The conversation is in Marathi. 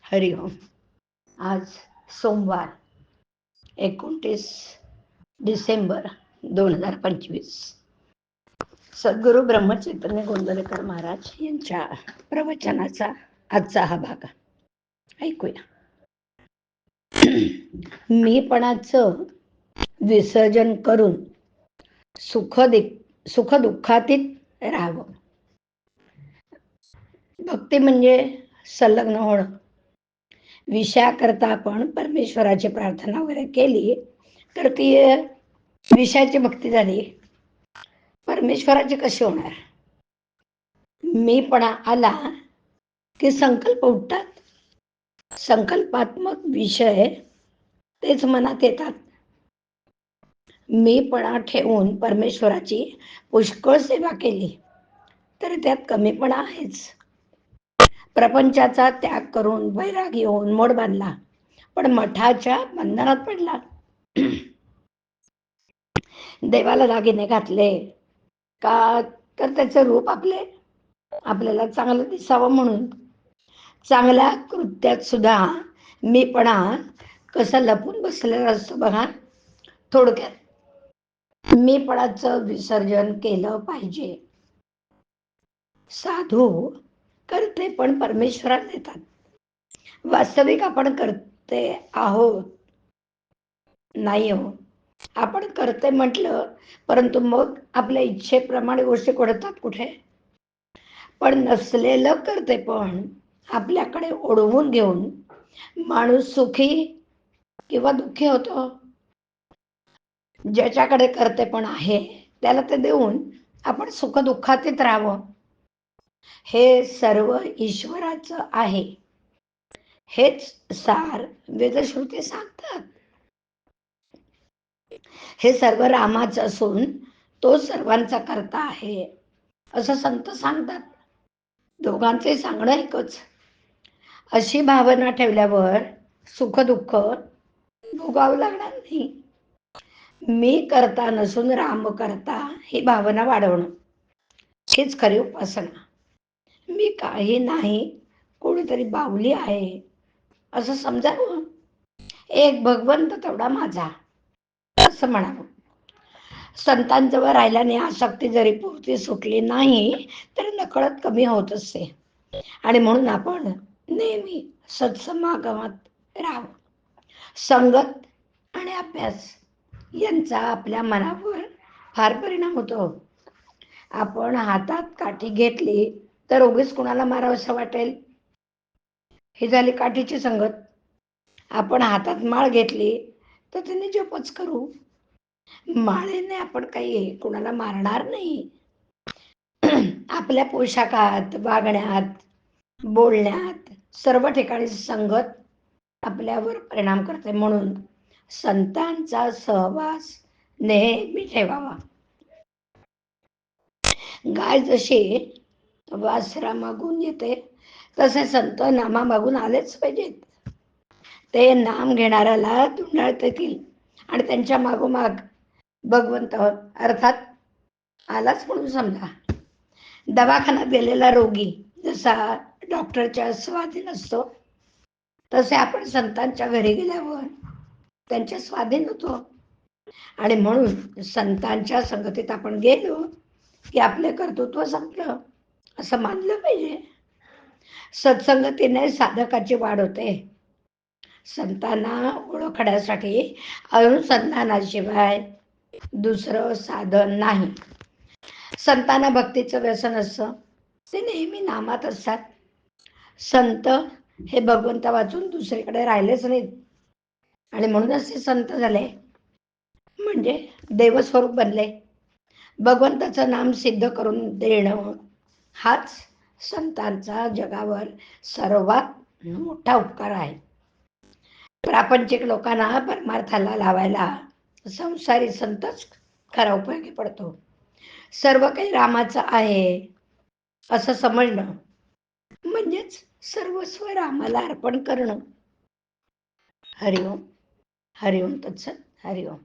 हरिओम. आज सोमवार 29 डिसेंबर 2025. सद्गुरू ब्रह्मचैतन्य गोंदवलेकर महाराज यांच्या प्रवचनाचा आजचा हा भाग ऐकूया. मीपणाचं विसर्जन करून सुख दुःखातीत राहावं. भक्ती म्हणजे संलग्न होणं. विषयाकरता आपण परमेश्वराची प्रार्थना वगैरे केली तर ती विषयाची भक्ती झाली. परमेश्वराची कशी होणार? मीपणा आला की संकल्प उठतात. संकल्पात्मक विषय तेच मनात येतात. मीपणा ठेवून परमेश्वराची पुष्कळ सेवा केली तर त्यात कमीपणा आहेच. प्रपंचाचा त्याग करून वैरागी होऊन मठ बांधला पण मठाच्या बंधनात पडला. देवाला दागिने घातले का तर त्याचं रूप आपल्याला चांगलं दिसावं म्हणून. चांगल्या कृत्यात सुद्धा मीपणा कसा लपून बसलेला असतो बघा. थोडक्यात मीपणाचं विसर्जन केलं पाहिजे. साधू करते पण परमेश्वरात येतात. वास्तविक आपण करते आहोत नाही हो. आपण करते म्हटलं परंतु मग आपल्या इच्छेप्रमाणे गोष्टी घडतात कुठे. पण नसलेलं करते पण आपल्याकडे ओढवून घेऊन माणूस सुखी किंवा दुःखी होतो. ज्याच्याकडे करते पण आहे त्याला ते देऊन आपण सुख दुःखातीत राहावं. हे सर्व ईश्वराचं आहे. हेच सार वेदश्रुती सांगतात. हे सर्व रामाचं असून तो सर्वांचा करता आहे असं संत सांगतात. दोघांचे सांगणं एकच. अशी भावना ठेवल्यावर सुख दुःख भोगावं लागणार नाही. मी करता नसून राम करता ही भावना वाढवणं हीच खरी उपासना. मी काही नाही, कोणीतरी बाहुली आहे असं समजावं. एक भगवंत तेवढा माझा असं म्हणावं. संतांजवळ राहिल्याने आसक्ती जरी पूर्ती सुटली नाही तर नकळत कमी होत असते आणि म्हणून आपण नेहमी सत्समागमात राहावं. संगत आणि अभ्यास यांचा आपल्या मनावर फार परिणाम होतो. आपण हातात काठी घेतली तर उगीच कुणाला मारावंसं वाटेल. ही झाली काठीची संगत. आपण हातात माळ घेतली तर त्यांनी जपच करू. माळेने आपण काही कुणाला मारणार नाही. आपल्या पोशाखात, वागण्यात, बोलण्यात सर्व ठिकाणी संगत आपल्यावर परिणाम करते. म्हणून संतांचा सहवास नेहमी ठेवावा. गाय जशी वासरा मागून येते तसे संत नामा मागून आलेच पाहिजेत. ते नाम घेणाऱ्याला धुंडाळतील आणि त्यांच्या मागोमाग भगवंत अर्थात आलाच म्हणून समजा. दवाखान्यात गेलेला रोगी जसा डॉक्टरच्या स्वाधीन असतो तसे आपण संतांच्या घरी गेल्यावर त्यांच्या स्वाधीन होतो. आणि म्हणून संतांच्या संगतीत आपण गेलो की आपले कर्तृत्व संपलं असं मानलं पाहिजे. सत्संगतीने साधकाची वाढ होते. संतांना ओळखण्यासाठी अनुसंधानाशिवाय दुसरं साधन नाही. संतांना भक्तीचं व्यसन असतं. ते नेहमी नामात असतात. संत हे भगवंता वाचून दुसरीकडे राहिलेच नाहीत आणि म्हणूनच ते संत झाले म्हणजे देवस्वरूप बनले. भगवंताचं नाम सिद्ध करून देणं हाच संतांचा जगावर सर्वात मोठा उपकार आहे. प्रापंचिक लोकांना परमार्थाला लावायला संसारी संतच खरा उपयोगी पडतो. सर्व काही रामाचं आहे असं समजणं म्हणजेच सर्वस्व रामाला अर्पण करणं. हरिओम. हरिओम तत्सत. हरिओम.